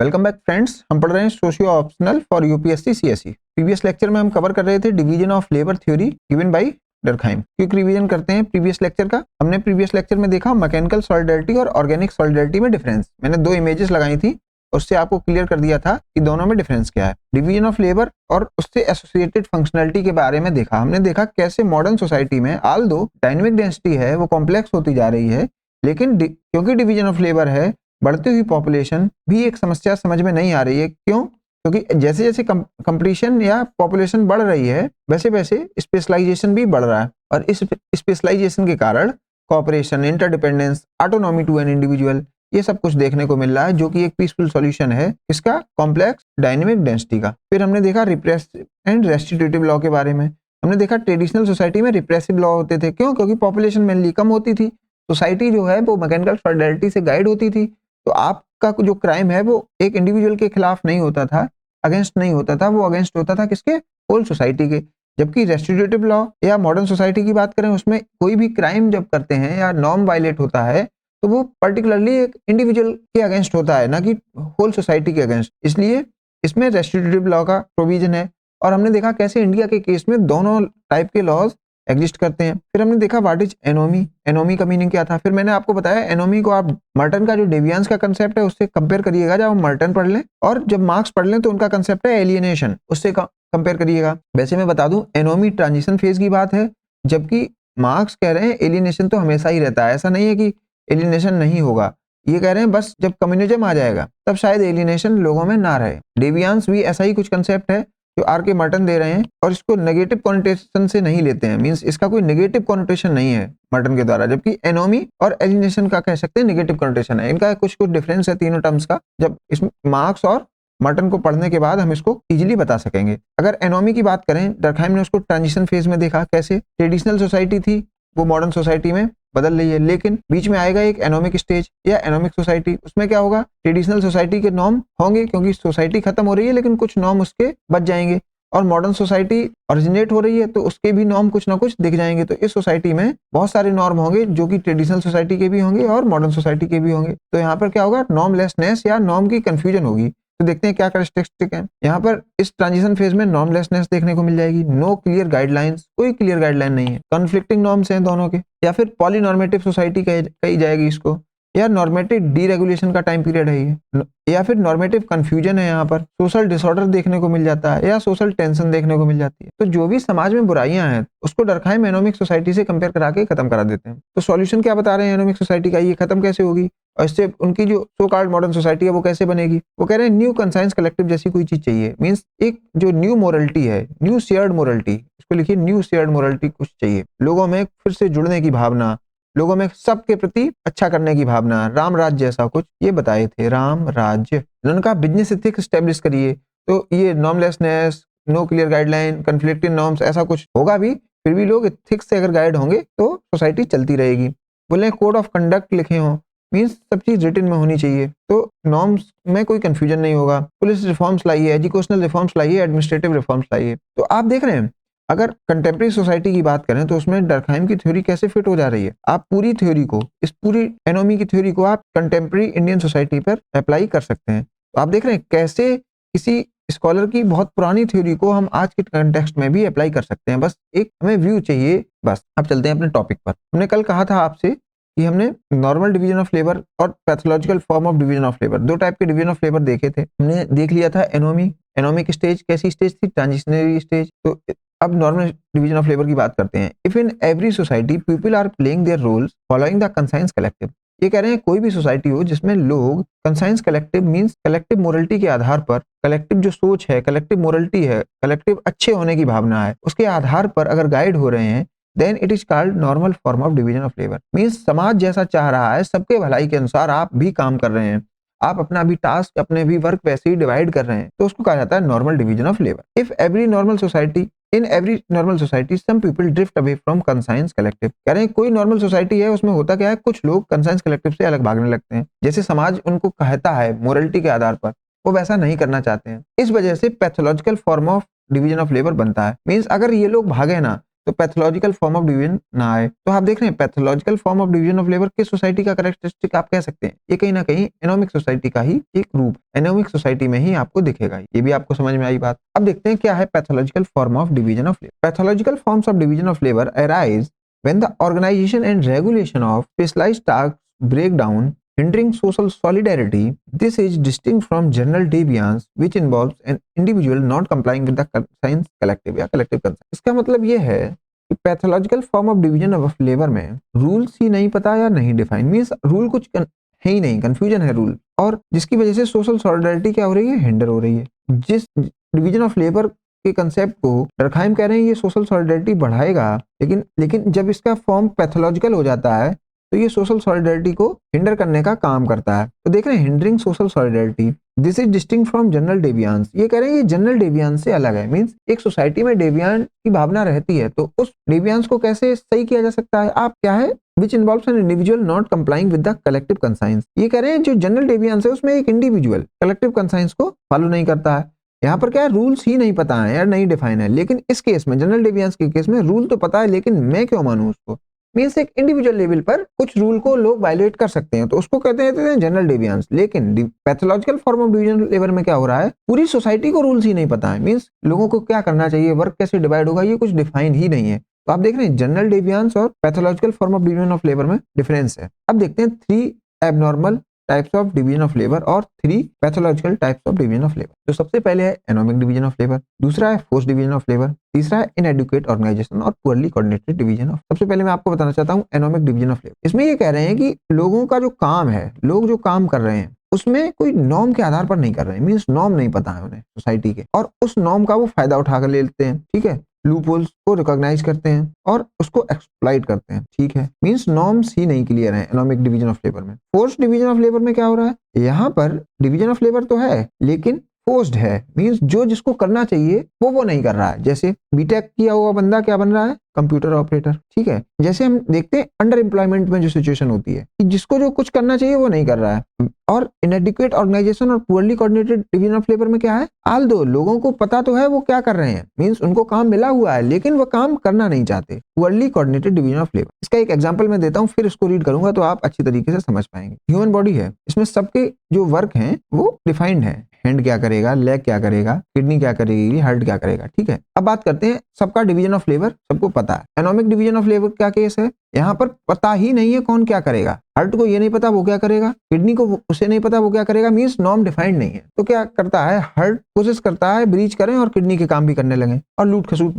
Welcome back friends. हम पढ़ रहे हैं socio optional for UPSC CSE. Previous lecture में हम कवर कर रहे थे division of labour theory given by Durkheim. Quick revision करते हैं प्रीवियस लेक्चर का। हमने प्रीवियस लेक्चर में देखा मैकेनिकल सॉलिडरिटी और ऑर्गेनिक सॉलिडरिटी में डिफरेंस। मैंने दो इमेजेस लगाई थी, उससे आपको क्लियर कर दिया था कि दोनों में डिफरेंस क्या है। डिवीजन ऑफ लेबर और उससे एसोसिएटेड फंक्शनलिटी के बारे में देखा। हमने देखा कैसे मॉडर्न सोसाइटी में ऑल्दो डायनेमिक डेंसिटी है वो कॉम्प्लेक्स होती जा रही है, लेकिन क्योंकि डिवीजन ऑफ लेबर है, बढ़ती हुई पॉपुलेशन भी एक समस्या समझ में नहीं आ रही है। क्यों? क्योंकि जैसे जैसे कंपटीशन या पॉपुलेशन बढ़ रही है वैसे वैसे स्पेशलाइजेशन भी बढ़ रहा है, और इस स्पेशलाइजेशन के कारण cooperation, interdependence, autonomy to an individual, ये सब कुछ देखने को मिल रहा है, जो कि एक पीसफुल सॉल्यूशन है इसका कॉम्प्लेक्स डायनेमिक डेंसिटी का। फिर हमने देखा रिप्रेसिव एंड रेस्टिट्यूटिव लॉ के बारे में। हमने देखा ट्रेडिशनल सोसाइटी में रिप्रेसिव लॉ होते थे। क्यों? क्योंकि पॉपुलेशन मेनली कम होती थी, सोसाइटी जो है वो मैकेनिकल सॉलिडरिटी से गाइड होती थी, तो आपका जो क्राइम है वो एक इंडिविजुअल के खिलाफ नहीं होता था, अगेंस्ट नहीं होता था, वो अगेंस्ट होता था किसके? होल सोसाइटी के। जबकि रेस्टिट्यूटिव लॉ या मॉडर्न सोसाइटी की बात करें, उसमें कोई भी क्राइम जब करते हैं या नॉर्म वायलेट होता है तो वो पर्टिकुलरली एक इंडिविजुअल के अगेंस्ट होता है, ना कि होल सोसाइटी के अगेंस्ट। इसलिए इसमें रेस्टिट्यूटिव लॉ का प्रोविजन है। और हमने देखा कैसे इंडिया के केस में दोनों टाइप के लॉज एग्जिस्ट करते हैं। फिर हमने देखा व्हाट इज एनोमी, एनोमी का मीनिंग क्या था। फिर मैंने आपको बताया एनोमी को आप मर्टन का जो डेविएंस का कंसेप्ट है उससे कंपेयर करिएगा, जब हम मर्टन पढ़ लें, और जब मार्क्स पढ़ लें तो उनका कंसेप्ट है एलियनेशन, उससे कंपेयर करिएगा। वैसे मैं बता दूं एनोमी ट्रांजिशन फेज की बात है, जबकि मार्क्स कह रहे हैं एलियनेशन तो हमेशा ही रहता है। ऐसा नहीं है कि एलियनेशन नहीं होगा, ये कह रहे हैं बस जब कम्युनिज्म आ जाएगा तब शायद एलियनेशन लोगों में ना रहे। डेविएंस भी ऐसा ही कुछ कंसेप्ट है जो आर के मर्टन दे रहे हैं, और इसको नेगेटिव कॉनोटेशन से नहीं लेते हैं, मींस इसका कोई नेगेटिव कॉनोटेशन नहीं है मर्टन के द्वारा, जबकि एनोमी और एलियनेशन का कह सकते हैं नेगेटिव कॉनोटेशन है। इनका कुछ कुछ डिफरेंस है तीनों टर्म्स का, जब इसमें मार्क्स और मर्टन को पढ़ने के बाद हम इसको इजीली बता सकेंगे। अगर एनोमी की बात करें, डर्कहाइम ने उसको ट्रांजिशन फेज में देखा, कैसे ट्रेडिशनल सोसाइटी थी वो मॉडर्न सोसाइटी में बदल रही है, लेकिन बीच में आएगा एक एनोमिक स्टेज या एनोमिक सोसाइटी। उसमें क्या होगा? ट्रेडिशनल सोसाइटी के नॉर्म होंगे, क्योंकि सोसाइटी खत्म हो रही है, लेकिन कुछ नॉर्म उसके बच जाएंगे। और मॉडर्न सोसाइटी ओरिजिनेट हो रही है तो उसके भी नॉर्म कुछ ना कुछ दिख जाएंगे। तो इस सोसाइटी में बहुत सारे नॉर्म होंगे जो कि ट्रेडिशनल सोसाइटी के भी होंगे और मॉडर्न सोसाइटी के भी होंगे। तो यहाँ पर क्या होगा? नॉर्मलेसनेस या नॉर्म की कंफ्यूजन होगी। तो देखते हैं क्या कैरेक्टरिस्टिक है। यहाँ पर इस ट्रांजिशन फेज में नॉर्मलेसनेस देखने को मिल जाएगी। नो क्लियर गाइडलाइंस, कोई क्लियर गाइडलाइन नहीं है, कॉन्फ्लिक्टिंग नॉर्म्स हैं दोनों के, या फिर पॉलीनॉर्मेटिव सोसाइटी कही जाएगी इसको, या नॉर्मेटिव डीरेगुलेशन का टाइम पीरियड है ये, या फिर नॉर्मेटिव कंफ्यूजन है। यहाँ पर सोशल डिसऑर्डर देखने को मिल जाता है या सोशल टेंशन देखने को मिल जाती है। तो जो भी समाज में बुराइयां हैं उसको डर्कहाइम एनोमिक सोसाइटी से कंपेयर करा के खत्म करा देते हैं। तो सॉल्यूशन क्या बता रहे हैं एनोमिक सोसाइटी का? ये खत्म कैसे होगी और इससे उनकी जो सो कॉल्ड मॉडर्न सोसाइटी है वो कैसे बनेगी? वो कह रहे हैं न्यू कंसाइंस कलेक्टिव जैसी कोई चीज चाहिए, मींस एक जो न्यू मोरलिटी है, न्यू शेयर्ड मोरलिटी, इसको लिखिए न्यू शेयर्ड मोरलिटी कुछ चाहिए। लोगों में फिर से जुड़ने की भावना, लोगों में सबके प्रति अच्छा करने की भावना, राम राज्य जैसा कुछ ये बताए थे, राम राज्य। उनका बिजनेस एथिक्स स्टैब्लिश करिए। तो ये normlessness, no clear guideline, conflicting norms, ऐसा कुछ होगा भी, फिर भी लोग एथिक्स से अगर गाइड होंगे तो सोसाइटी चलती रहेगी। बोले कोड ऑफ कंडक्ट लिखे हों, मीन्स सब चीज रिटन में होनी चाहिए, तो नॉर्म्स में कोई कंफ्यूजन नहीं होगा। पुलिस रिफॉर्म्स लाइए, एजुकेशनल रिफॉर्म्स लाइए, एडमिनिस्ट्रेटिव रिफॉर्म्स लाइए। तो आप देख रहे हैं अगर कंटेम्प्रेरी सोसाइटी की बात करें तो उसमें डर्कहाइम की थ्योरी कैसे फिट हो जा रही है। आप पूरी थ्योरी को, इस पूरी एनोमी की थ्योरी को आप कंटेम्प्रेरी इंडियन सोसाइटी पर अप्लाई कर सकते हैं। तो आप देख रहे हैं कैसे किसी स्कॉलर की बहुत पुरानी थ्योरी को हम आज के कंटेक्स्ट में भी अप्लाई कर सकते हैं। बस एक हमें व्यू चाहिए। बस अब चलते हैं अपने टॉपिक पर। हमने कल कहा था आपसे कि हमने नॉर्मल डिवीजन ऑफ लेबर और pathological form of division of labour, दो टाइप के डिवीजन ऑफ लेबर देखे थे। हमने देख लिया था एनोमी, एनोमिक स्टेज कैसी स्टेज थी? Transitionary stage. तो अब नॉर्मल डिवीजन ऑफ लेबर की बात करते हैं। If in every society people are playing their roles following the conscience collective, ये कह रहे हैं कोई भी सोसाइटी हो जिसमें लोग conscience collective means collective morality के आधार पर, कलेक्टिव जो सोच है, कलेक्टिव मोरलिटी है, कलेक्टिव अच्छे होने की भावना है, उसके आधार पर अगर गाइड हो रहे हैं, then it is called normal form of division of labour. Means समाज जैसा चाह रहा है, सबके भलाई के अनुसार आप भी काम कर रहे हैं, आप अपना भी टास्क, अपने भी वर्क वैसे ही डिवाइड कर रहे हैं, तो उसको कहा जाता है normal division of labour. If every normal society in every normal society some people drift away from conscience collective, कह रहे हैं कोई नॉर्मल सोसाइटी है उसमें होता क्या है, कुछ लोग कंसाइंस कलेक्टिव से अलग भागने लगते हैं। जैसे समाज उनको कहता है मोरलिटी के आधार पर, वो वैसा नहीं करना चाहते हैं। इस वजह से pathological form of division of labour बनता है। मींस अगर ये लोग भागे ना तो पैथोलॉजिकल फॉर्म ऑफ डिवीजन ना आए। तो आप देख रहे हैं pathological form of division of labour किस सोसाइटी का कैरेक्टरिस्टिक आप कह सकते हैं, ये कहीं ना कहीं एनोमिक सोसाइटी का ही एक रूप, एनोमिक सोसाइटी में ही आपको दिखेगा। ये भी आपको समझ में आई बात। अब देखते हैं क्या है pathological form of division of labour. Pathological forms of division of labour arise when the organization and regulation of specialized tasks break down, hindering social solidarity. This is distinct from general deviance, which involves an individual not complying with the conscience collective या collective conscience. इसका मतलब ये है कि pathological form of division of labour में rules ही नहीं पता या नहीं डिफाइन, मीन्स रूल कुछ है ही नहीं, कंफ्यूजन है रूल, और जिसकी वजह से सोशल सॉलिडारिटी क्या हो रही है, हिंडर हो रही है। जिस डिवीजन ऑफ लेबर के कंसेप्ट को डर्कहाइम कह रहे हैं ये सोशल सॉलिडारिटी बढ़ाएगा, लेकिन जब इसका फॉर्म पैथोलॉजिकल हो जाता है तो ये सोशल सॉलिडारिटी को हिंडर करने का काम करता है। तो देख रहे हैं hindering social solidarity, this is distinct from general deviance. ये कह रहे हैं ये जनरल डेवियांस से अलग है, मींस एक सोसाइटी में डेवियांस की भावना रहती है तो उस डेवियांस को कैसे सही किया जा सकता है, आप क्या है which involves an individual not complying with the collective conscience। ये कह रहे हैं जो जनरल डेवियांस है उसमें एक इंडिविजुअल कलेक्टिव कंसाइंस को फॉलो नहीं करता है। यहाँ पर क्या है, रूल्स ही नहीं पता है या नहीं डिफाइन है, लेकिन इस केस में जनरल डेवियांस के केस में रूल तो पता है लेकिन मैं क्यों मानूं उसको, मींस एक इंडिविजुअल लेवल पर कुछ रूल को लोग वायलेट कर सकते हैं तो उसको कहते हैं जनरल डेवियांस। लेकिन pathological form of division labour में क्या हो रहा है, पूरी सोसाइटी को रूल्स ही नहीं पता है, मींस लोगों को क्या करना चाहिए, वर्क कैसे डिवाइड होगा, ये कुछ डिफाइन ही नहीं है। तो आप देख रहे हैं जनरल डेवियांस और pathological form of division of labour में डिफरेंस है। अब देखते हैं 3 abnormal types of division of labour और 3 pathological types of division of labour. तो सबसे पहले है एनोमिक डिवीजन ऑफ लेबर, दूसरा है फोर्स डिवीजन ऑफ लेबर, तीसरा है इनएडुकेट ऑर्गेनाइजेशन और पुअरली कोऑर्डिनेटेड डिवीजन ऑफ। सबसे पहले मैं आपको बताना चाहता हूँ एनोमिक डिवीजन ऑफ लेबर। इसमें ये कह रहे हैं कि लोगों का जो काम है, लोग जो काम कर रहे हैं उसमें कोई नॉर्म के आधार पर नहीं कर रहे हैं, मींस नॉर्म नहीं पता है उन्हें सोसाइटी के, और उस नॉर्म का वो फायदा उठाकर ले लेते हैं, ठीक है, लूपहोल्स को रिकॉग्नाइज करते हैं और उसको एक्सप्लॉइट करते हैं, ठीक है, मींस नॉर्म्स ही नहीं क्लियर है एनोमिक डिवीजन ऑफ लेबर में। फोर्स डिवीजन ऑफ लेबर में क्या हो रहा है, यहाँ पर डिवीजन ऑफ लेबर तो है लेकिन फोर्स्ड है, मींस जो जिसको करना चाहिए वो नहीं कर रहा है। जैसे बीटेक किया हुआ बंदा क्या बन रहा है, कंप्यूटर ऑपरेटर, ठीक है। जैसे हम देखते हैं अंडर एम्प्लॉयमेंट में जो सिचुएशन होती है कि जिसको जो कुछ करना चाहिए वो नहीं कर रहा है। और इनएडिक्वेट ऑर्गेनाइजेशन और poorly coordinated division of labour में क्या है, आल दो लोगों को पता तो है वो क्या कर रहे हैं, मींस उनको काम मिला हुआ है लेकिन वो काम करना नहीं चाहते, poorly coordinated division of labour. इसका एक एग्जांपल मैं देता हूँ, फिर इसको रीड करूंगा तो आप अच्छी तरीके से समझ पाएंगे। ह्यूमन बॉडी है, इसमें सबके जो वर्क हैं वो डिफाइंड है, हैंड क्या करेगा, लेग क्या करेगा, किडनी क्या करेगी, हार्ट क्या करेगा, ठीक है। अब बात करते हैं सबका डिवीजन ऑफ लेबर सबको पता है। एनोमिक डिवीजन ऑफ लेबर क्या केस है, यहाँ पर पता ही नहीं है कौन क्या करेगा, हार्ट को ये नहीं पता वो क्या करेगा, किडनी को उसे नहीं पता वो क्या करेगा, मींस नॉर्म डिफाइंड नहीं है। तो क्या करता है, हार्ट कोशिश करता है ब्रीच करें और किडनी के काम भी करने लगे और लूट खसूट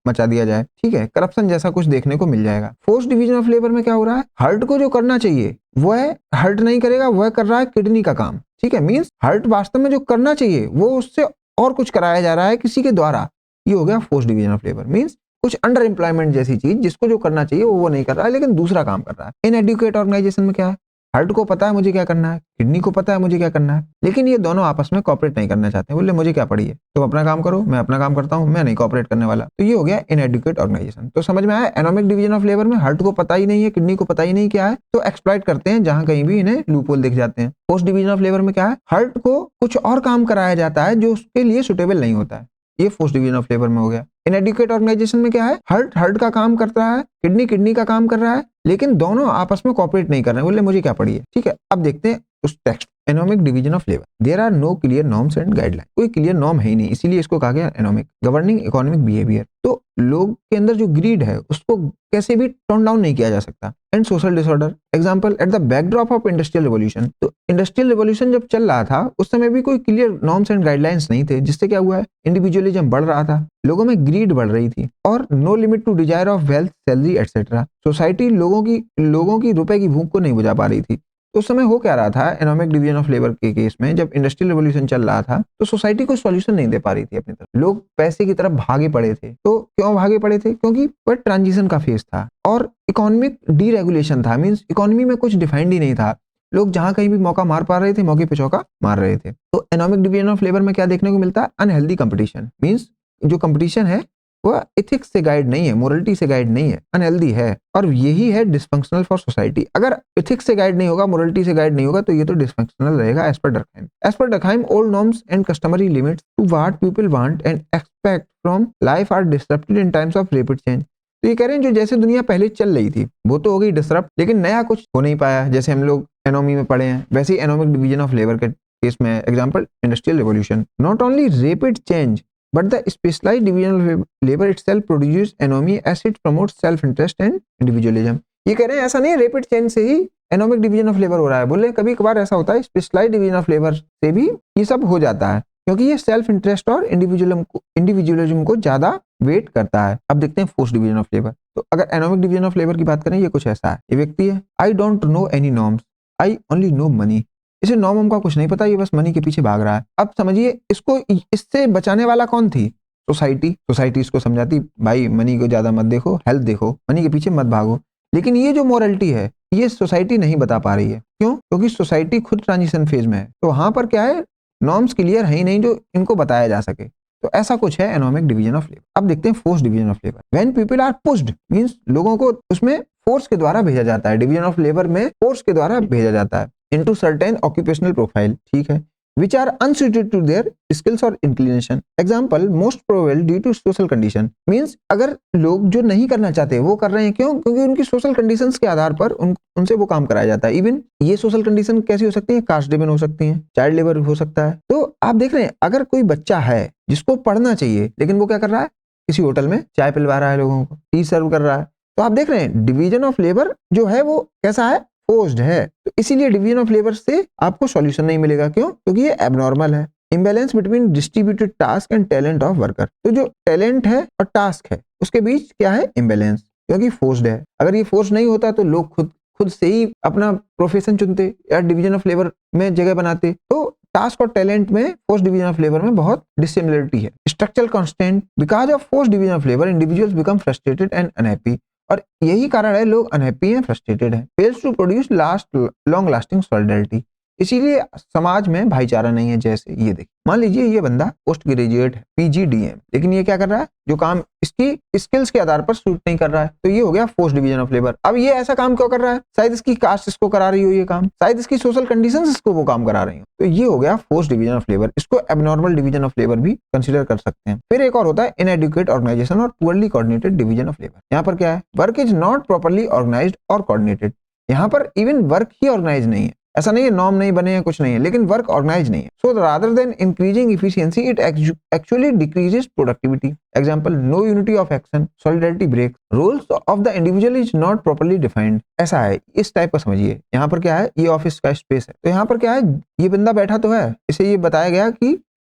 मचा दिया जाए, ठीक है, करप्शन जैसा कुछ देखने को मिल जाएगा। फोर्स डिवीजन ऑफ लेबर में क्या हो रहा है, हार्ट को जो करना चाहिए वह हार्ट नहीं करेगा, वह कर रहा है किडनी का काम, ठीक है, मींस हार्ट वास्तव में जो करना चाहिए वो उससे और कुछ कराया जा रहा है किसी के द्वारा। ये हो गया force division of labour, means कुछ अंडर एम्प्लॉयमेंट जैसी चीज, जिसको जो करना चाहिए वो नहीं कर रहा है लेकिन दूसरा काम कर रहा है। इनएडुकेट ऑर्गेनाइजेशन में क्या है, हार्ट को पता है मुझे क्या करना है, किडनी को पता है मुझे क्या करना है, लेकिन ये दोनों आपस में कॉपरेट नहीं करना चाहते, बोले मुझे क्या पड़ी है, तुम अपना काम करो मैं अपना काम करता हूं, मैं नहीं कॉपरेट करने वाला। तो ये हो गया इनएडुकेट ऑर्गेनाइजेशन। तो समझ में आया, एनोमिक डिवीजन ऑफ लेबर में हार्ट को पता ही नहीं है, किडनी को पता ही नहीं क्या है, तो एक्सप्लॉइट करते हैं जहां कहीं भी इन्हें लूपहोल दिख जाते हैं। पोस्ट डिवीजन ऑफ लेबर में क्या है, हार्ट को कुछ और काम कराया जाता है जो उसके लिए सुटेबल नहीं होता है, ये फोर्स डिवीजन ऑफ लेबर में हो गया। इनएडुकेट ऑर्गेनाइजेशन में क्या है, हार्ट का काम करता है, किडनी का काम कर रहा है, लेकिन दोनों आपस में कोऑपरेट नहीं कर रहे हैं, बोले मुझे क्या पड़ी है, ठीक है। अब देखते हैं उस text, anomic division of labour. There are no clear norms and guideline, कोई क्लियर नॉर्म है ही नहीं, इसीलिए इसको कहा गया एनोमिक। गवर्निंग इकोनॉमिक बिहेवियर, तो लोग के अंदर जो ग्रीड है उसको कैसे भी टोन डाउन नहीं किया जा सकता। And social disorder, example at the backdrop of industrial revolution, तो इंडस्ट्रियल रिवॉल्यूशन जब चल रहा था उस समय भी कोई क्लियर नॉर्म्स एंड गाइडलाइंस नहीं थे, जिससे क्या हुआ है, इंडिविजुअलिज्म बढ़ रहा था, लोगों में ग्रीड बढ़ रही थी, और no limit to desire of wealth, salary etcetera. Society लोगों की रुपए की भूख को नहीं बुझा पा रही थी। तो उस समय हो क्या रहा था, एनोमिक डिवीजन ऑफ लेबर के केस में जब इंडस्ट्रियल रिवॉल्यूशन चल रहा था तो सोसाइटी को सॉल्यूशन नहीं दे पा रही थी अपनी तरफ, लोग पैसे की तरफ भागे पड़े थे। तो क्यों भागे पड़े थे, क्योंकि वह ट्रांजिशन का फेज था और इकोनॉमिक डीरेगुलेशन था, मींस इकोनॉमी में कुछ डिफाइंड ही नहीं था, लोग जहां कहीं भी मौका मार पा रहे थे मौके पे चौका मार रहे थे। तो एनोमिक डिवीजन ऑफ लेबर में क्या देखने को मिलता है, अनहेल्दी कंपटीशन, मींस जो कंपटीशन है वह एथिक्स से गाइड नहीं है, मोरलिटी से गाइड नहीं है, अनहेल्दी है, और यही है डिसफंक्शनल फॉर सोसाइटी। अगर एथिक्स से गाइड नहीं होगा, मोरलिटी से गाइड नहीं होगा तो ये तो डिसफंक्शनल रहेगा as per Durkheim. As per Durkheim, old norms and customary limits to what people want and expect from life are disrupted in times of rapid change. तो ये कह रहे हैं जो जैसे दुनिया पहले चल रही थी वो तो हो गई डिसरप्ट, लेकिन नया कुछ हो नहीं पाया। जैसे हम लोग एनोमी में पढ़े हैं वैसे ही एनोमिक डिवीजन ऑफ लेबर के केस में example industrial revolution. Not only rapid change but the specialized division of labor itself produces anomy as it promotes self interest and individualism। ये कह रहे हैं ऐसा नहीं है रैपिड चेंज से ही एनोमिक डिवीजन ऑफ लेबर हो रहा है, बोल रहे कभी कभार ऐसा होता है स्पेशलाइज्ड डिवीजन ऑफ लेबर से भी ये सब हो जाता है, क्योंकि ये सेल्फ इंटरेस्ट और इंडिविजुअलिज्म को ज्यादा वेट करता है। अब देखते हैं फोर्स डिवीजन ऑफ लेबर। तो अगर एनोमिक डिवीजन ऑफ लेबर की बात करें ये कुछ ऐसा है, ये व्यक्ति है I don't know any norms I only know money. इसे नॉर्म का कुछ नहीं पता, ये बस मनी के पीछे भाग रहा है। अब समझिए इसको इससे बचाने वाला कौन थी? सोसाइटी इसको समझाती भाई मनी को ज्यादा मत देखो, हेल्थ देखो, मनी के पीछे मत भागो। लेकिन ये जो मोरलिटी है ये सोसाइटी नहीं बता पा रही है। क्यों? क्योंकि सोसाइटी खुद ट्रांजिशन फेज में है, तो वहां पर क्या है नॉर्म्स क्लियर है ही नहीं जो इनको बताया जा सके। तो ऐसा कुछ है एनोमिक डिवीजन ऑफ लेबर। अब देखते हैं force division of labour. When people are pushed means लोगों को उसमें फोर्स के द्वारा भेजा जाता है, डिवीजन ऑफ लेबर में फोर्स के द्वारा भेजा जाता है into certain occupational profile, ठीक है, which are unsuited to their skills or inclination। Example, most probable due to social condition means अगर लोग जो नहीं करना चाहते वो कर रहे हैं, क्यों? क्योंकि उनकी सोशल कंडीशंस के आधार पर उनसे वो काम कराया जाता है। इवन ये सोशल कंडीशन कैसी हो सकती है? कास्ट ड्रिवन हो सकती है, चाइल्ड लेबर हो सकता है। तो आप देख रहे हैं अगर कोई बच्चा है जिसको पढ़ना चाहिए लेकिन वो क्या कर रहा है? किसी होटल में चाय पिलवा रहा है, लोगों को टी सर्व कर रहा है। तो आप देख रहे हैं डिवीजन ऑफ लेबर जो है वो कैसा है? फोर्स्ड है। तो इसीलिए डिवीजन ऑफ लेबर से आपको सॉल्यूशन नहीं मिलेगा। क्यों? क्योंकि ये एबनॉर्मल है। Imbalance between distributed task and talent of worker. तो जो टैलेंट है और टास्क है उसके बीच क्या है? इम्बैलेंस, क्योंकि फोर्स्ड है। अगर ये फोर्स नहीं होता तो लोग खुद से ही अपना प्रोफेशन चुनते या डिवीजन ऑफ लेबर में जगह बनाते। तो टास्क और टैलेंट में फोर्स डिवीजन ऑफ लेबर में बहुत डिसिमिलरिटी है। Structural constant because of force division of labour individuals become frustrated and unhappy. और यही कारण है लोग अनहैप्पी हैं, फ्रस्ट्रेटेड हैं। Fails to produce long lasting solidarity. इसीलिए समाज में भाईचारा नहीं है। जैसे ये देखिए मान लीजिए ये बंदा पोस्ट ग्रेजुएट है PGDM, लेकिन ये क्या कर रहा है? जो काम इसकी स्किल्स के आधार पर सूट नहीं कर रहा है, तो ये हो गया फोर्स डिवीजन ऑफ लेबर। अब ये ऐसा काम क्यों कर रहा है? शायद इसकी कास्ट इसको करा रही हो ये काम, शायद इसकी सोशल कंडीशंस इसको वो काम करा रही हो, तो ये हो गया फोर्स डिवीजन ऑफ लेबर। इसको एबनॉर्मल डिवीजन ऑफ लेबर भी कंसिडर कर सकते हैं। फिर एक और होता है इनएडुकेट ऑर्गेनाइजेशन और poorly coordinated division of labour. यहाँ पर क्या है? Work is not properly organised और कोऑर्डिनेटेड। यहाँ पर इवन वर्क ही ऑर्गेनाइज नहीं है। ऐसा नहीं है नॉर्म नहीं बने हैं, कुछ नहीं है, लेकिन वर्क ऑर्गेनाइज नहीं है। So rather than increasing efficiency it actually decreases productivity. Example, no unity of action, solidarity break, roles of the individual is not properly defined. ऐसा है, इस टाइप का समझिए। यहाँ पर क्या है? ये ऑफिस का स्पेस है, तो यहाँ पर क्या है? ये बंदा बैठा तो है, इसे ये बताया गया कि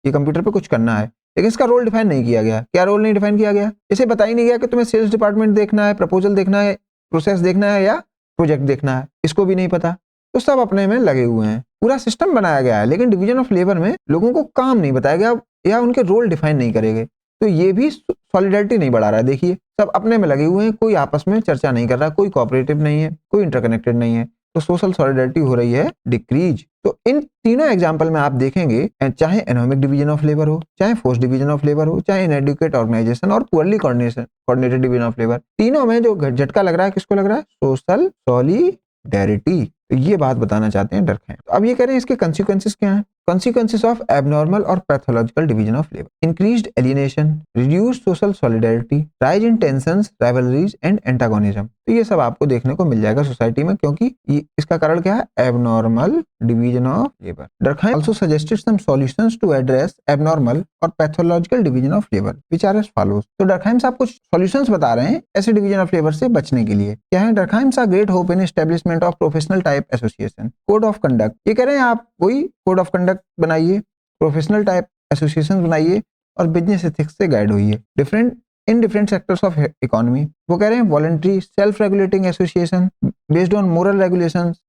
ये कंप्यूटर पे कुछ करना है, लेकिन इसका रोल डिफाइन नहीं किया गया। क्या रोल नहीं डिफाइन किया गया? इसे बता ही नहीं गया कि तुम्हें सेल्स डिपार्टमेंट देखना है, प्रपोजल देखना है, प्रोसेस देखना है या प्रोजेक्ट देखना है, इसको भी नहीं पता। तो सब अपने में लगे हुए हैं। पूरा सिस्टम बनाया गया है, लेकिन डिवीजन ऑफ लेबर में लोगों को काम नहीं बताया गया या उनके रोल डिफाइन नहीं करे गए, तो ये भी सॉलिडरिटी नहीं बढ़ा रहा है। देखिए सब अपने में लगे हुए हैं, कोई आपस में चर्चा नहीं कर रहा, कोई कोऑपरेटिव नहीं है, कोई इंटरकनेक्टेड नहीं है, तो सोशल सॉलिडरिटी हो रही है डिक्रीज। तो इन तीनों एग्जाम्पल में आप देखेंगे, चाहे एनोमिक डिवीजन ऑफ लेबर हो, चाहे फोर्स डिवीजन ऑफ लेबर हो, चाहे इनएडुकेट ऑर्गेनाइजेशन और poorly coordinated division of labour, तीनों में जो झटका लग रहा है किसको लग रहा है? Social solidarity. तो ये बात बताना चाहते हैं डरखाइम। तो अब ये कह रहे हैं इसके कंसिक्वेंसेस क्या हैं? Consequences of abnormal or pathological division of labor: increased alienation, reduced social solidarity, rise in tensions, rivalries and antagonism। तो ये सब आपको देखने को मिल जाएगा सोसाइटी में, क्योंकि इसका कारण क्या है? abnormal division of labor। Durkheim also suggested some solutions to address abnormal or pathological division of labor, which are as follows। तो Durkheim साहब कुछ solutions बता रहे हैं ऐसे division of labor से बचने के लिए। क्या है? Durkheim saw great hope in establishment of professional type association, code of conduct। ये कह रहे हैं आप कोई कोड ऑफ कंडक्ट बनाइए, प्रोफेशनल टाइप एसोसिएशन बनाइए और बिजनेस एथिक्स से गाइड होइए डिफरेंट सेक्टर्स ऑफ इकोनॉमी। वो कह रहे हैं voluntary self regulating association based on moral regulations,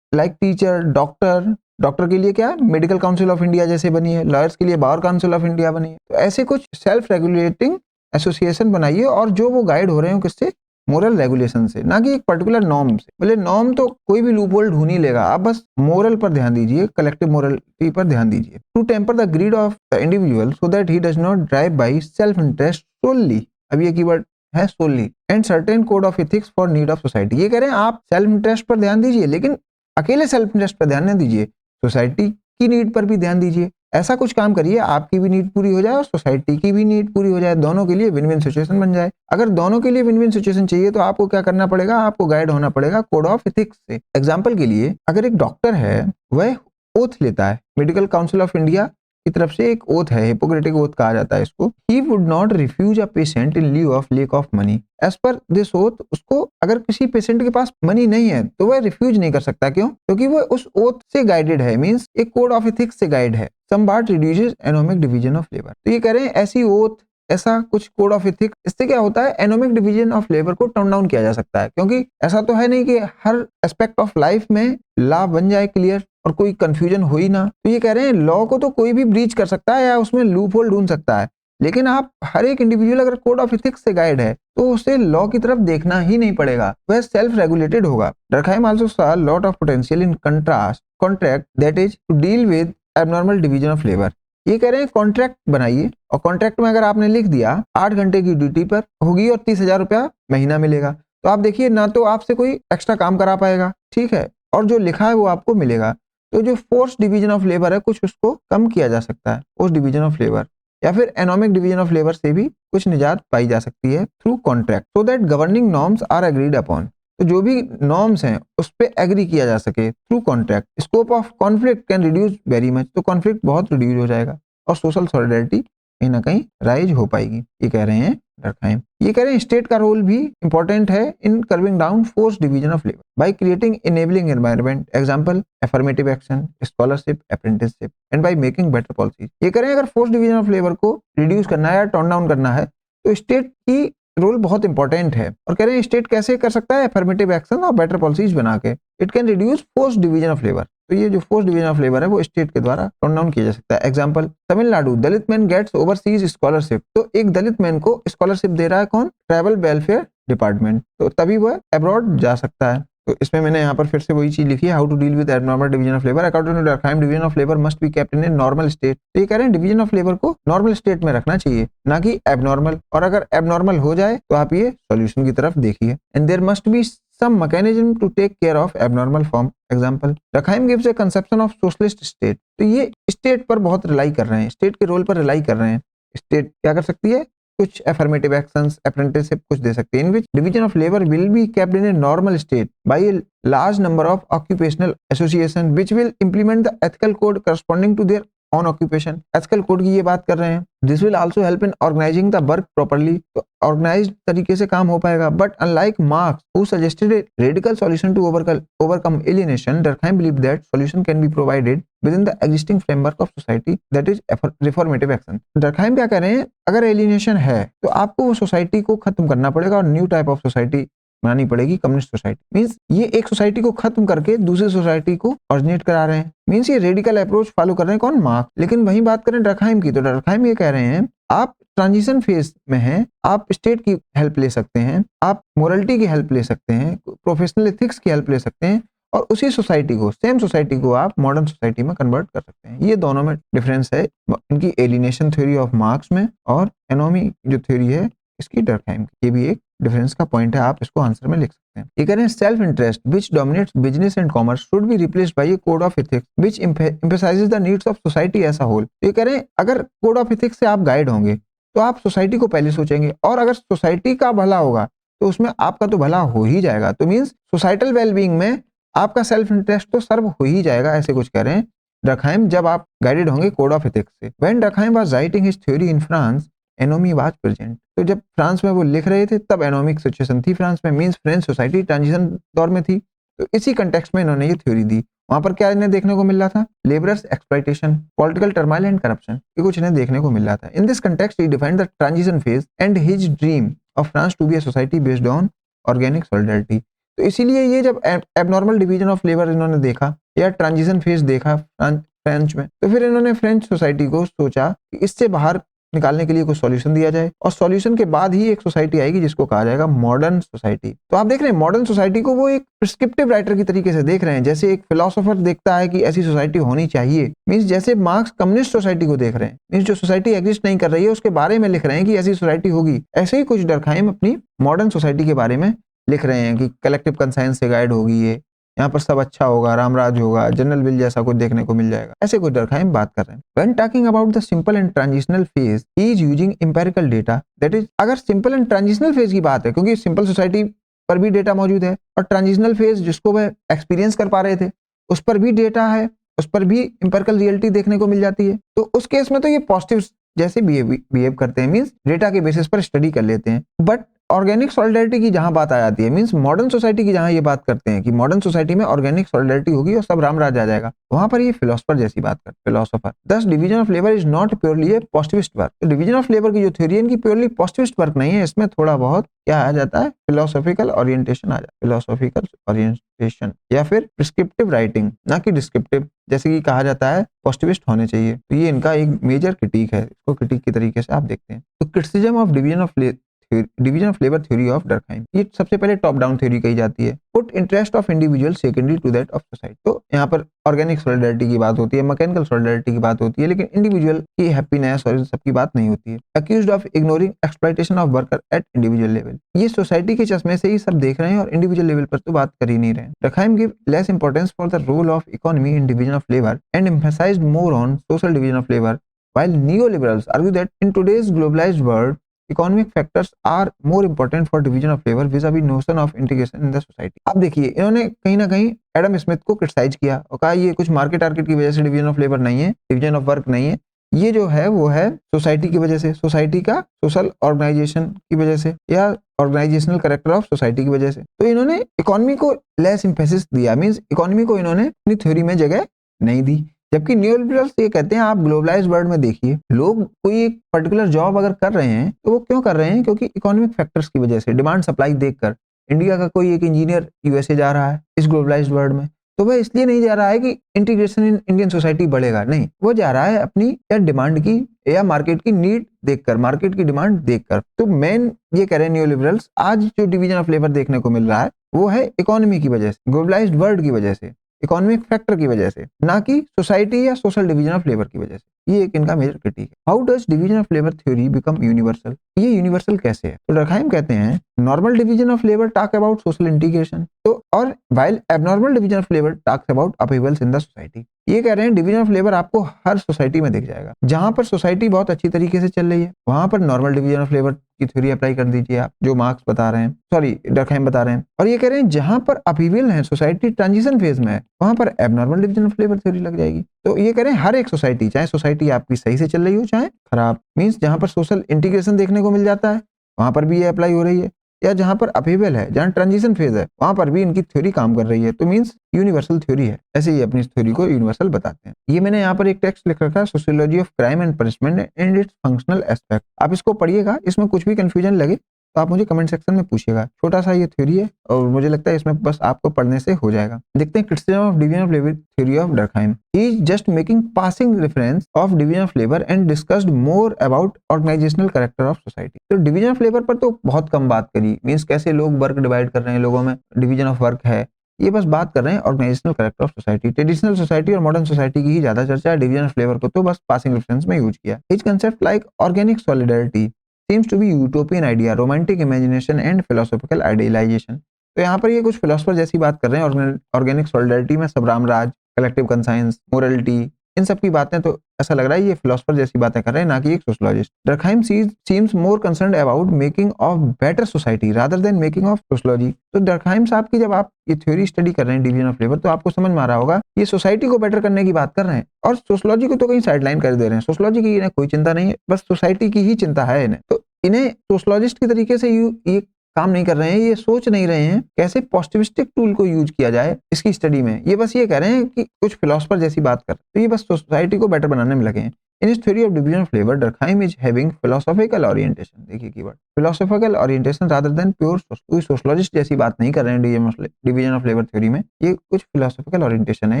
like teacher, doctor के लिए क्या मेडिकल काउंसिल ऑफ इंडिया जैसे बनी है, लॉयर्स के लिए बार काउंसिल ऑफ इंडिया बनी है। तो ऐसे कुछ सेल्फ रेगुलेटिंग एसोसिएशन बनाइए और जो वो गाइड हो रहे हो किससे? मोरल रेगुलेशन से, ना कि एक पर्टिकुलर नॉर्म से। बोले नॉर्म तो कोई भी लूप होल ढूंढ ही लेगा, आप बस मोरल पर ध्यान दीजिए, कलेक्टिव मोरलिटी पर ध्यान दीजिए। To temper the greed of the individual so that he does not drive by self interest solely. अब ये कीवर्ड है solely. And certain code of ethics for need of society. ये कह रहे हैं आप सेल्फ इंटरेस्ट पर ध्यान दीजिए, लेकिन अकेले सेल्फ इंटरेस्ट पर ध्यान न दीजिए, सोसाइटी की नीड पर भी ध्यान दीजिए। ऐसा कुछ काम करिए आपकी भी नीड पूरी हो जाए और सोसाइटी की भी नीड पूरी हो जाए, दोनों के लिए विन विन सिचुएशन बन जाए। अगर दोनों के लिए विन विन सिचुएशन चाहिए तो आपको क्या करना पड़ेगा, आपको गाइड होना पड़ेगा कोड ऑफ एथिक्स से। एग्जाम्पल के लिए अगर एक डॉक्टर है, वह ओथ लेता है, मेडिकल काउंसिल ऑफ इंडिया की तरफ से एक ओथ है, हिपोक्रेटिक ओथ कहा जाता है इसको। He would not refuse a patient in leave of lack of money. As per this oath, उसको अगर किसी पेशेंट के पास मनी नहीं है तो वह रिफ्यूज नहीं कर सकता। क्यों? क्योंकि वह उस ओथ से गाइडेड है, मींस एक कोड ऑफ एथिक्स से गाइड है। Some part reduces anomic division of labour. तो ये कह रहे हैं ऐसी ओथ, ऐसा कुछ कोड ऑफ एथिक्स, इससे क्या होता है, एनोमिक डिवीजन ऑफ लेबर को टर्न डाउन किया जा सकता है। क्योंकि ऐसा तो है नहीं कि हर एस्पेक्ट ऑफ लाइफ में लॉ बन जाए क्लियर और कोई कंफ्यूजन हो ही ना। तो ये कह रहे हैं लॉ को तो कोई भी ब्रीच कर सकता है या उसमें लूप होल ढूंढ सकता है, लेकिन आप हर एक इंडिविजुअल अगर कोड ऑफ एथिक्स से गाइड है तो उसे लॉ की तरफ देखना ही नहीं पड़ेगा, वह सेल्फ रेगुलेटेड होगा। Durkheim also saw lot of potential in contrast contract that is to deal with abnormal division of labour. ये कह रहे हैं कॉन्ट्रैक्ट बनाइए और कॉन्ट्रैक्ट में अगर आपने लिख दिया 8 घंटे की ड्यूटी पर होगी और 30,000 रुपया महीना मिलेगा, तो आप देखिए ना तो आपसे कोई एक्स्ट्रा काम करा पाएगा, ठीक है, और जो लिखा है वो आपको मिलेगा। तो जो फोर्स डिवीजन ऑफ लेबर है कुछ उसको कम किया जा सकता है, फोर्स डिवीजन ऑफ लेबर या फिर एनोमिक डिवीजन ऑफ लेबर से भी कुछ निजात पाई जा सकती है through contract, so that governing norms are agreed upon. तो जो भी नॉर्म्स हैं उस पे एग्री किया जा सके through contract. Scope of conflict can reduce very much, तो कॉन्फ्लिक्ट बहुत रिड्यूस हो जाएगा और सोशल सॉलिडारिटी कहीं ना कहीं राइज हो पाएगी, ये कह रहे हैं डर्कहाइम। ये कह रहे हैं स्टेट का रोल भी इंपॉर्टेंट है in curbing down force division of labour by creating enabling environment, example affirmative action, scholarship, apprenticeship and by making better policies. ये कह रहे हैं अगर फोर्स डिवीजन ऑफ लेबर को रिड्यूस करना है या टर्न डाउन करना है तो स्टेट की रोल बहुत इंपॉर्टेंट है। और कह रहे हैं स्टेट कैसे कर सकता है, अफर्मेटिव एक्शन और बेटर पॉलिसीज बना के। It can reduce force division of labour, तो ये जो फोर्स डिवीजन ऑफ लेबर है वो स्टेट के द्वारा टर्न डाउन किया जा सकता है। एग्जांपल तमिलनाडु, दलित मैन गेट्स ओवरसीज स्कॉलरशिप। तो एक दलित मैन को स्कॉलरशिप दे रहा है कौन, ट्राइबल वेलफेयर डिपार्टमेंट, तो तभी वह अब्रॉड जा सकता है। तो इसमें मैंने यहाँ पर फिर से वही चीज लिखी है, how to deal with abnormal division of labour according to Durkheim, division of labour must be kept in a normal state. तो ये कह रहे हैं डिवीजन ऑफ लेबर को नॉर्मल स्टेट में रखना चाहिए, ना कि एबनॉर्मल, और अगर एबनॉर्मल हो जाए तो आप ये सॉल्यूशन की तरफ देखिए। And there must be some mechanism to take care of abnormal form. Example, Durkheim gives a conception of socialist state. तो ये स्टेट पर बहुत रिलाई कर रहे हैं, स्टेट के रोल पर रिलाई कर रहे हैं। स्टेट क्या कर सकती है, कुछ अफर्मेटिव एक्शंस, अप्रेंटिसशिप कुछ दे सकते हैं, in which division of labour will be kept in a normal state by a large number of occupational association which will implement the ethical code corresponding to their own occupation. Ethical code की ये बात कर रहे हैं। This will also help in organising the work properly, तो organised तरीके से काम हो पाएगा। But unlike Marx who suggested a radical solution to overcome alienation, Durkheim believe that solution can be provided within the existing framework of society, that is reformative action. Durkheim क्या कह रहे हैं, अगर एलियनेशन है तो आपको वो सोसाइटी को खत्म करना पड़ेगा और न्यू टाइप ऑफ सोसाइटी बनानी पड़ेगी, कम्युनिस्ट सोसाइटी। मींस ये एक सोसाइटी को खत्म करके दूसरी सोसाइटी को ऑरिजिनेट करा रहे हैं, मींस ये रेडिकल अप्रोच फॉलो कर रहे हैं कौन, मार्क्स। लेकिन वहीं बात करें डर्कहाइम की, तो डर्कहाइम ये कह रहे हैं आप ट्रांजिशन फेज में हैं, आप स्टेट की हेल्प ले सकते हैं, आप मोरलिटी की हेल्प ले सकते हैं, प्रोफेशनल एथिक्स की हेल्प ले सकते हैं, और उसी सोसाइटी को, सेम सोसाइटी को आप मॉडर्न सोसाइटी में कन्वर्ट कर सकते हैं। ये दोनों में डिफरेंस है इनकी एलिनेशन थ्योरी ऑफ मार्क्स में और एनोमी जो थ्योरी है इसकी डर्कहाइम की। ये भी एक डिफरेंस का पॉइंट है, आप इसको आंसर में लिख सकते हैं। ये कह रहे हैं self interest which dominates business and commerce should be replaced by a code of ethics which emphasises the needs of society as a whole. ये कह रहे हैं अगर कोड ऑफ एथिक्स से आप गाइड होंगे तो आप सोसाइटी को पहले सोचेंगे, और अगर सोसाइटी का भला होगा तो उसमें आपका तो भला हो ही जाएगा। तो मीन्स सोसाइटल वेलबींग में आपका सेल्फ इंटरेस्ट तो सर्व हो ही जाएगा, ऐसे कुछ कह रहे हैं डर्कहाइम, जब आप गाइडेड होंगे कोड ऑफ एथिक्स से। When Durkheim was writing his theory in France, anomie was present. तो जब फ्रांस में वो लिख रहे थे तब एनोमिक सिचुएशन थी फ्रांस में, मींस फ्रेंच सोसाइटी ट्रांजिशन दौर में थी। तो इसी कंटेक्स्ट में इन्होंने ये थ्योरी दी। वहां पर क्या इन्हें देखने को मिल रहा था, labourers exploitation, political turmoil and corruption, ये कुछ इन्हें देखने को मिल रहा था। In this context he defined the transition phase and his dream of France to be a society based on organic solidarity. तो इसीलिए ये जब एबनॉर्मल डिवीजन ऑफ लेबर इन्होंने देखा या ट्रांजिशन फेज देखा फ्रेंच में, तो फिर इन्होंने फ्रेंच सोसाइटी को सोचा कि इससे बाहर निकालने के लिए कुछ सॉल्यूशन दिया जाए, और सॉल्यूशन के बाद ही एक सोसाइटी आएगी जिसको कहा जाएगा मॉडर्न सोसाइटी। तो आप देख रहे हैं मॉडर्न सोसाइटी को वो एक प्रिस्क्रिप्टिव राइटर की तरीके से देख रहे हैं, जैसे एक फिलोसोफर देखता है कि ऐसी सोसाइटी होनी चाहिए, मींस जैसे मार्क्स कम्युनिस्ट सोसाइटी को देख रहे हैं, मींस जो सोसाइटी एग्जिस्ट नहीं कर रही है उसके बारे में लिख रहे हैं कि ऐसी सोसाइटी होगी। ऐसे ही कुछ डर्कहाइम अपनी मॉडर्न सोसाइटी के बारे में लिख रहे हैं कि कलेक्टिव कंसाइंस से गाइड होगी ये, यहाँ पर सब अच्छा होगा, रामराज होगा, जनरल विल जैसा कुछ देखने को मिल जाएगा, ऐसे कुछ डरखाइम बात कर रहे हैं। When talking about the simple and transitional phase, he is using empirical data. That is, अगर सिंपल एंड ट्रांजिशनल फेज की बात है, क्योंकि सिंपल सोसाइटी पर भी डेटा मौजूद है और ट्रांजिशनल फेज जिसको वह एक्सपीरियंस कर पा रहे थे उस पर भी डेटा है, उस पर भी इंपेरिकल रियलिटी देखने को मिल जाती है। तो उस केस में तो ये पॉजिटिव जैसे बिहेव करते हैं, मींस डेटा के बेसिस पर स्टडी कर लेते हैं। बट ऑर्गेनिक सॉलिडरिटी की जहां बात आ जाती है, मींस मॉडर्न सोसाइटी की जहां ये बात करते हैं कि मॉडर्न सोसाइटी में ऑर्गेनिक सॉलिडरिटी होगी और सब रामराज आ जाएगा, वहां पर ये फिलोसफर जैसी बात करते हैं, फिलोसोफर। दस division of labour is not purely A positivist work. तो डिवीजन ऑफ लेबर की जो थ्योरी है इनकी प्योरली पॉजिटिविस्ट वर्क नहीं है, इसमें थोड़ा बहुत क्या आ जाता है, फिलोसॉफिकल ओरिएंटेशन आ जाता है, फिलोसॉफिकल ओरिएंटेशन या फिर प्रिस्क्रिप्टिव राइटिंग, ना कि डिस्क्रिप्टिव जैसे कि कहा जाता है पॉजिटिविस्ट होने चाहिए। तो ये इनका एक मेजर क्रिटिक है, इसको क्रिटिक की तरीके से आप देखते हैं। तो criticism of division of labour theory of Durkheim, ये सबसे पहले टॉप डाउन थ्योरी कही जाती है। Put interest of individual secondary to that of society. तो यहाँ पर ऑर्गेनिक सॉलिडरिटी की बात होती है, मैकेनिकल सॉलिडरिटी की बात होती है, लेकिन इंडिविजुअल की हैप्पीनेस और इन सब की बात नहीं होती है। Accused of ignoring exploitation of worker eight individual level, ये सोसाइटी के चश्मे से ही सब देख रहे हैं और इंडिविजुअल लेवल पर तो बात कर ही नहीं रहे हैं। Durkheim give less importance for the role of economy in division of labour and emphasised more on social division of labour, while neoliberals argue that in today's globalized world economic factors are more important for division of labor vis-a-vis notion of integration in the society। अब देखिए इन्होंने कहीं ना कहीं Adam Smith को criticise किया और कहा ये कुछ मार्केट टारगेट की वजह से डिवीजन ऑफ लेबर नहीं है, डिवीजन ऑफ वर्क नहीं है, ये जो है वो है सोसाइटी की वजह से, सोसाइटी का सोशल ऑर्गेनाइजेशन की वजह से या ऑर्गेनाइजेशनल कैरेक्टर ऑफ सोसाइटी की वजह से। तो इन्होंने इकोनॉमी को लेस इंफेसिस दिया, मींस इकोनॉमी को इन्होंने अपनी थ्योरी में जगह नहीं दी। जबकि न्यूलिबरल्स ये कहते हैं आप ग्लोबलाइज वर्ल्ड में देखिए, लोग कोई एक पर्टिकुलर जॉब अगर कर रहे हैं तो वो क्यों कर रहे हैं, क्योंकि इकोनॉमिक फैक्टर्स की वजह से, डिमांड सप्लाई देखकर। इंडिया का कोई एक इंजीनियर यूएसए जा रहा है इस ग्लोबलाइज्ड वर्ल्ड में, तो वह इसलिए नहीं जा रहा है कि इंटीग्रेशन इन इंडियन सोसाइटी बढ़ेगा, नहीं, वो जा रहा है अपनी या डिमांड की या मार्केट की नीड देखकर, मार्केट की डिमांड देखकर। तो मेन ये कह रहे हैं न्यूलिबरल्स, आज जो डिवीजन ऑफ लेबर देखने को मिल रहा है वो है इकोनॉमी की वजह से, ग्लोबलाइज्ड वर्ल्ड की वजह से, इकोनॉमिक फैक्टर की वजह से, ना कि सोसाइटी या सोशल डिवीजन ऑफ लेबर की वजह से। ये एक इनका मेजर क्रिटिक है। How does division of labour theory become universal, ये यूनिवर्सल कैसे है? तो डर्कहाइम कहते हैं normal division of labour talk about social integration, तो और while abnormal division of labour talks about upheavals in the society. ये कह रहे हैं डिवीजन ऑफ लेबर आपको हर सोसाइटी में दिख जाएगा, जहां पर सोसाइटी बहुत अच्छी तरीके से चल रही है वहां पर नॉर्मल डिवीजन ऑफ लेबर की थ्योरी अप्लाई कर दीजिए आप, जो मार्क्स बता रहे हैं, सॉरी डर्कहाइम बता रहे हैं। और ये कह रहे हैं जहां पर अपहीवल है, सोसाइटी ट्रांजिशन फेज में है, वहां पर abnormal division of labour theory लग जाएगी। तो ये कह रहे हैं हर एक सोसाइटी, चाहे सोसाइटी आपकी सही से चल रही हो चाहे खराब, मींस जहां पर सोशल इंटीग्रेशन देखने को मिल जाता है वहां पर भी ये अप्लाई हो रही है, या जहां पर अपहीवल है, जहां ट्रांजिशन फेज है, वहां पर भी इनकी थ्योरी काम कर रही है। तो मींस यूनिवर्सल थ्योरी है, ऐसे ही अपनी थ्योरी को यूनिवर्सल बताते हैं। ये मैंने यहाँ पर एक टेक्स्ट लिख रखा है, sociology of crime and punishment and it's functional aspect. आप इसको पढ़िएगा, इसमें कुछ भी कंफ्यूजन लगे तो आप मुझे कमेंट सेक्शन में पूछिएगा। छोटा सा ये थ्योरी है और मुझे लगता है इसमें बस आपको पढ़ने से हो जाएगा। देखते हैं criticism of division of labour theory of Durkheim. He is just making passing reference of division of labour and discussed more about organisational character of society. तो डिवीजन ऑफ लेबर पर तो बहुत कम बात करी, मींस कैसे लोग वर्क डिवाइड कर रहे हैं, लोगों में डिवीजन ऑफ वर्क है, ये बस बात कर रहे हैं organisational character of society. Traditional society और मॉडर्न सोसाइटी की ही ज्यादा चर्चा है, डिवीजन ऑफ लेबर को तो बस पासिंग रेफरेंस में यूज किया। Etch concept like organic solidarity seems to be utopian idea, romantic imagination and philosophical idealization। तो यहाँ पर ये कुछ फिलोसफर जैसी बात कर रहे हैं, ऑर्गेनिक सॉलिडरिटी में सब रामराज, कलेक्टिव कंसाइंस, मोरलिटी, इन सब की बातें, तो ऐसा लग रहा है ये फिलोसफर जैसी बातें कर रहे हैं, ना कि एक sociologist. Durkheim seems more concerned about making of better society rather than making of sociology। तो डर्कहाइम साहब की जब आप ये थ्योरी स्टडी कर रहे हैं डिवीजन ऑफ लेबर, तो आपको समझ में आ रहा होगा ये सोसाइटी को बेटर करने की बात कर रहे हैं और सोशलॉजी को तो कहीं साइडलाइन कर दे रहे हैं। सोशलॉजी की इन्हें कोई चिंता नहीं है, बस सोसाइटी की ही चिंता है इन्हें। तो इन्हें सोशलॉजिस्ट के तरीके से ये काम नहीं कर रहे हैं, ये सोच नहीं रहे हैं कैसे पॉजिटिविस्टिक टूल को यूज किया जाए इसकी स्टडी में। ये बस ये कह रहे हैं कि कुछ फिलोसफर जैसी बात कर, तो ये बस सोसाइटी को बेटर बनाने में लगे हैं। In his theory of division of labor, Durkheim is having philosophical orientation। देखिए keyword philosophical orientation rather than pure कोई सोशलॉजिस्ट जैसी बात नहीं कर रहे हैं डिवीजन ऑफ लेबर थ्योरी में, ये कुछ philosophical orientation है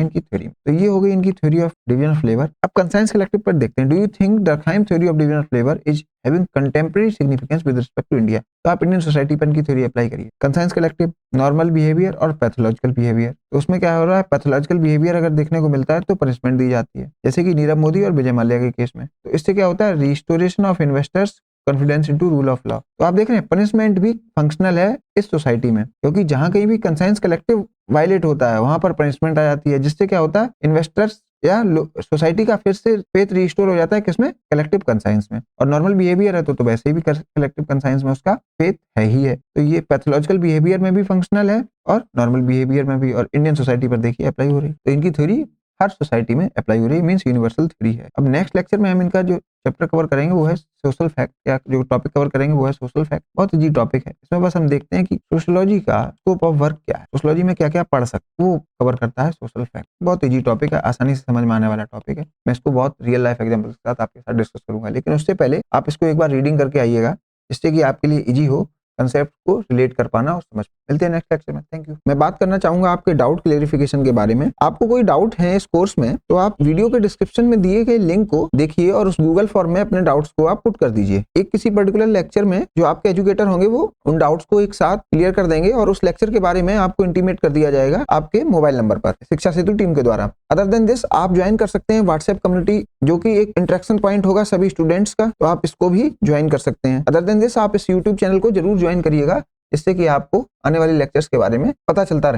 इनकी थ्योरी में। तो ये हो गई इनकी theory of division of labour. अब कंसाइंस कलेक्टिव पर देखते हैं। Do you think Durkheim theory of division of labour is having contemporary significance with respect to India? तो आप इंडियन सोसाइटी पर इनकी थ्योरी अप्लाई करिए। कंसाइंस कलेक्टिव, नॉर्मल बिहेवियर और पैथोलॉजिकल बिहेवियर। तो उसमें क्या हो रहा है, पैथोलॉजिकल बिहेवियर अगर देखने को मिलता है तो पनिशमेंट दी जाती है, जैसे कि नीरव मोदी और विजय माल्या के केस में। तो इससे क्या होता है, restoration of investors confidence into rule of law. तो आप देख रहे हैं पनिशमेंट भी फंक्शनल है इस सोसाइटी में, क्योंकि जहां कहीं भी कंसाइंस कलेक्टिव वायलेट होता है वहां पर पनिशमेंट आ जाती है, जिससे क्या होता है इन्वेस्टर्स या सोसाइटी का फिर से फेथ रिस्टोर हो जाता है किसमें, कलेक्टिव कंसाइंस में। और नॉर्मल बिहेवियर है तो वैसे भी कलेक्टिव कंसाइंस में उसका फेथ है ही है। तो ये पैथोलॉजिकल बिहेवियर में भी फंक्शनल है और नॉर्मल बिहेवियर में भी, और इंडियन सोसाइटी पर देखिए अप्लाई हो रही है। तो इनकी थ्योरी हर सोसाइटी में अप्लाई हो रही है, मींस यूनिवर्सल थ्योरी है। अब नेक्स्ट लेक्चर में हम इनका जो चैप्टर कवर करेंगे वो है सोशल फैक्ट, या जो टॉपिक कवर करेंगे वो है सोशल फैक्ट। बहुत इजी टॉपिक है, इसमें बस हम देखते हैं कि सोशियोलॉजी का स्कोप ऑफ वर्क क्या है, सोशियोलॉजी में क्या क्या पढ़ सकते, वो कवर करता है सोशल फैक्ट। बहुत इजी टॉपिक है, आसानी से समझ में आने वाला टॉपिक है। मैं इसको बहुत रियल लाइफ एग्जाम्पल के साथ आपके साथ डिस्कस करूंगा, लेकिन उससे पहले आप इसको एक बार रीडिंग करके आइएगा, जिससे कि आपके लिए इजी हो कंसेप्ट को रिलेट कर पाना और समझ। मिलते हैं नेक्स्ट लेक्चर में, थैंक यू। मैं बात करना चाहूंगा आपके डाउट क्लेरिफिकेशन के बारे में। आपको कोई डाउट है इस कोर्स में तो आप वीडियो के डिस्क्रिप्शन में दिए गए लिंक को देखिए और उस गूगल फॉर्म में अपने डाउट्स को आप पुट कर दीजिए। एक किसी पर्टिकुलर लेक्चर में जो आपके एजुकेटर होंगे वो उन डाउट्स को एक साथ क्लियर कर देंगे और उस लेक्चर के बारे में आपको इंटीमेट कर दिया जाएगा आपके मोबाइल नंबर पर शिक्षा सेतु टीम के द्वारा। अदर देन दिस आप ज्वाइन कर सकते हैं व्हाट्सएप कम्युनिटी, जो कि एक इंटरेक्शन पॉइंट होगा सभी स्टूडेंट्स का, तो आप इसको भी ज्वाइन कर सकते हैं। अदर देन दिस आप इस यूट्यूब चैनल को जरूर ज्वाइन करिएगा, जिससे कि आपको आने वाले लेक्चर्स के बारे में पता चलता रहे।